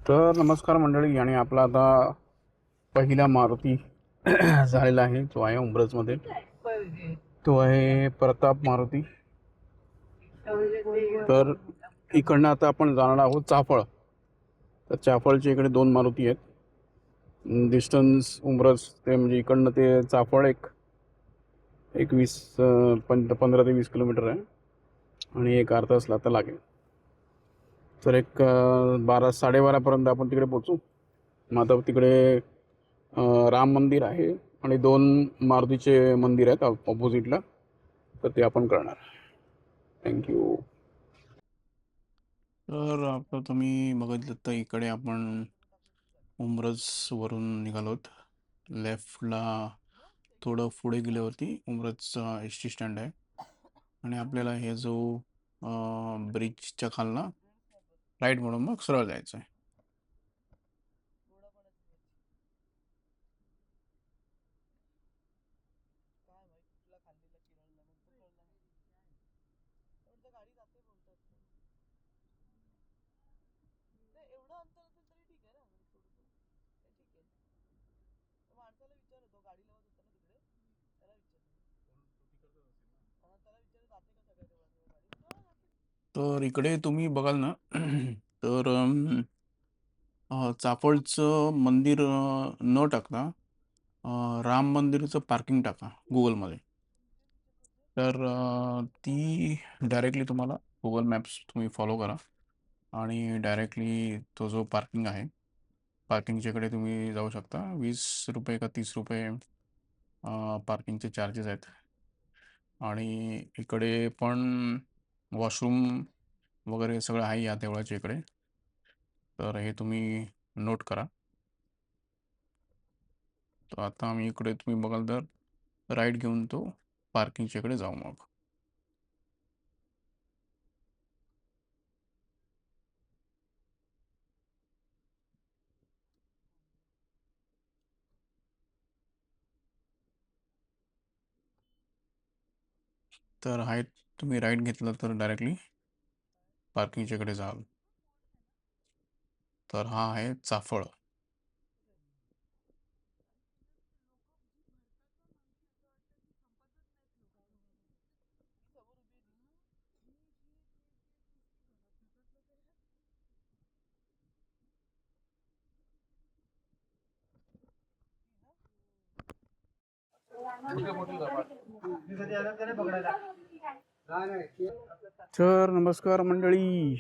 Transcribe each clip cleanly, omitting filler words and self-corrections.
तर नमस्कार मंडळी. आणि आपला आता पहिला मारुती झालेला आहे, जो आहे उंब्रजमध्ये. तो आहे प्रताप मारुती. तर इकडनं आता आपण जाणार आहोत चाफळ. तर चाफळच्या इकडे दोन मारुती आहेत. डिस्टन्स उंब्रज ते म्हणजे इकडनं ते चाफळ एक एक 15 ते 20 किलोमीटर आहे, आणि एक अर्धा तास आता लागेल. तर एक 12-12:30पर्यंत आपण तिकडे पोचू. मग आता तिकडे राम मंदिर आहे आणि दोन मारुतीचे मंदिर आहेत ऑपोजिटला. तर ते आपण करणार. थँक्यू. तर आता तुम्ही बघितलं तर इकडे आपण उंब्रजवरून निघालोत. लेफ्टला थोडं पुढे गेल्यावरती उंब्रजचा एस टी स्टँड आहे, आणि आपल्याला हे जो ब्रिजच्या खालना राईट म्हणून मग सरळ जायचं आहे. तर इकडे तुम्ही बघाल ना तर चाफळचं मंदिर न टाकता राम मंदिरचं पार्किंग टाका गुगलमध्ये. तर ती डायरेक्टली तुम्हाला गुगल मॅप्स तुम्ही फॉलो करा, आणि डायरेक्टली तो जो पार्किंग आहे पार्किंगच्या इकडे तुम्ही जाऊ शकता. 20 रुपये का 30 रुपये पार्किंगचे चार्जेस आहेत. आणि इकडे पण वॉशरूम वगैरे सगळं आहे या देवळाच्या इकडे. तर हे तुम्ही नोट करा. तर आता आम्ही इकडे तुम्ही बघाल तर राईट घेऊन तो पार्किंगच्या इकडे जाऊ मग. तर आहे तुम्ही राईट घेतलं तर डायरेक्टली पार्किंगच्या इकडे जाल. तर हा आहे चाफळ. तर नमस्कार मंडळी.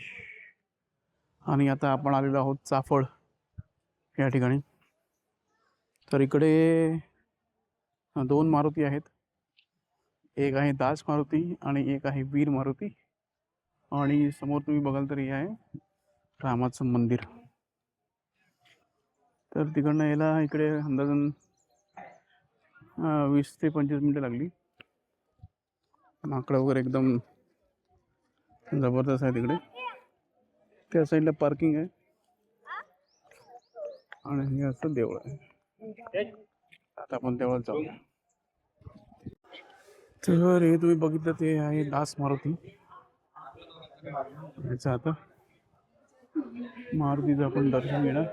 आणि आता आपण आलेलो आहोत चाफळ या ठिकाणी. तर इकडे दोन मारुती आहेत. एक आहे दास मारुती आणि एक आहे वीर मारुती. आणि समोर तुम्ही बघाल तर हे आहे रामाचं मंदिर. तर तिकडनं यायला इकडे अंदाजन 20 ते 25 मिनटं लागली. माकडं वगैरे एकदम जबरदस्त आहे तिकडे. त्या साईडला पार्किंग आहे, आणि हे असं देवळ आहे. आता आपण देवळात जाऊया. तर हे तुम्ही बघितलं ते आहे दास मारुती. याचं आता मारुतीचं आपण दर्शन घेणार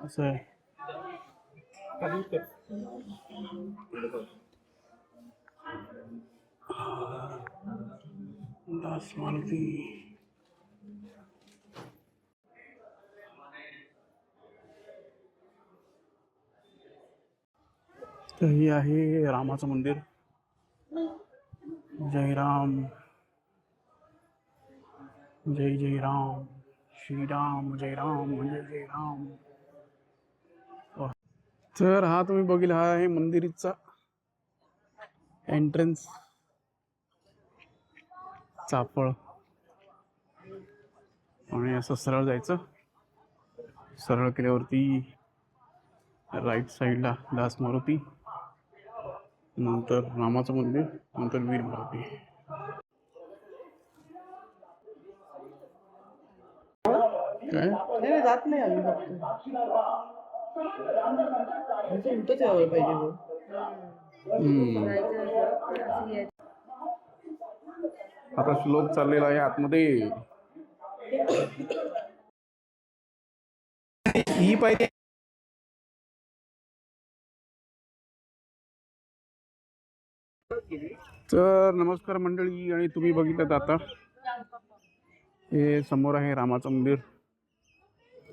असं आहे. दास मारुती. तर हे आहे रामाचं मंदिर. जय राम, जय जय राम, श्रीराम जय राम, जय जय राम. तर हा तुम्ही बघील हा आहे मंदिरचा एंट्रन्स चाफळ. आणि असं सरळ जायचं. सरळ केल्यावरती राईट साईडला दास मारुती, नंतर रामाचं मंदिर, नंतर वीर मारुती. काय नाही जात नाही आम्ही फक्त उलटच यावं पाहिजे. आता श्लोक चाललेला आहे आतमध्ये. ही पाहिजे. तर नमस्कार मंडळी, आणि तुम्ही बघितलं आता हे समोर आहे रामाचं मंदिर,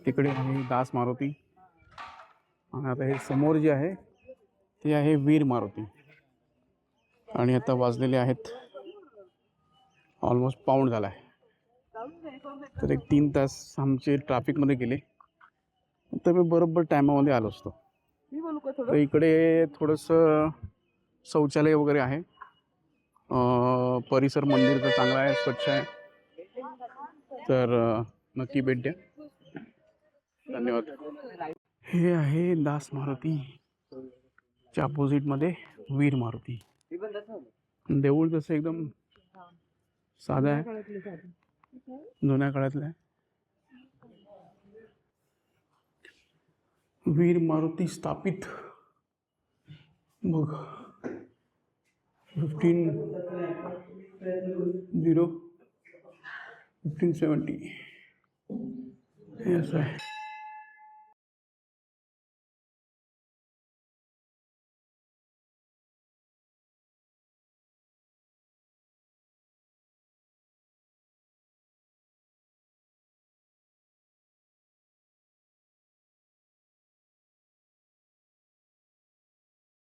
तिकडे आहे दास मारुती, आणि आता हे समोर जे आहे ते आहे वीर मारुती. आणि आता वाजलेले आहेत ऑलमोस्ट पाऊण झाला आहे. तर एक 3 तास आमचे ट्रॅफिकमध्ये गेले, तर मी बरोबर टायमामध्ये आलो असतो. तर इकडे थोडंसं शौचालय वगैरे आहे. परिसर मंदिरचा चांगला आहे, स्वच्छ आहे. तर नक्की भेट द्या. धन्यवाद. हे आहे दास मारुतीच्या अपोजिटमध्ये वीर मारुती. देऊळ तसं एकदम साधं आहे, जुन्या काळातलं आहे. वीर मारुती स्थापित बघ 1570 हे असं आहे.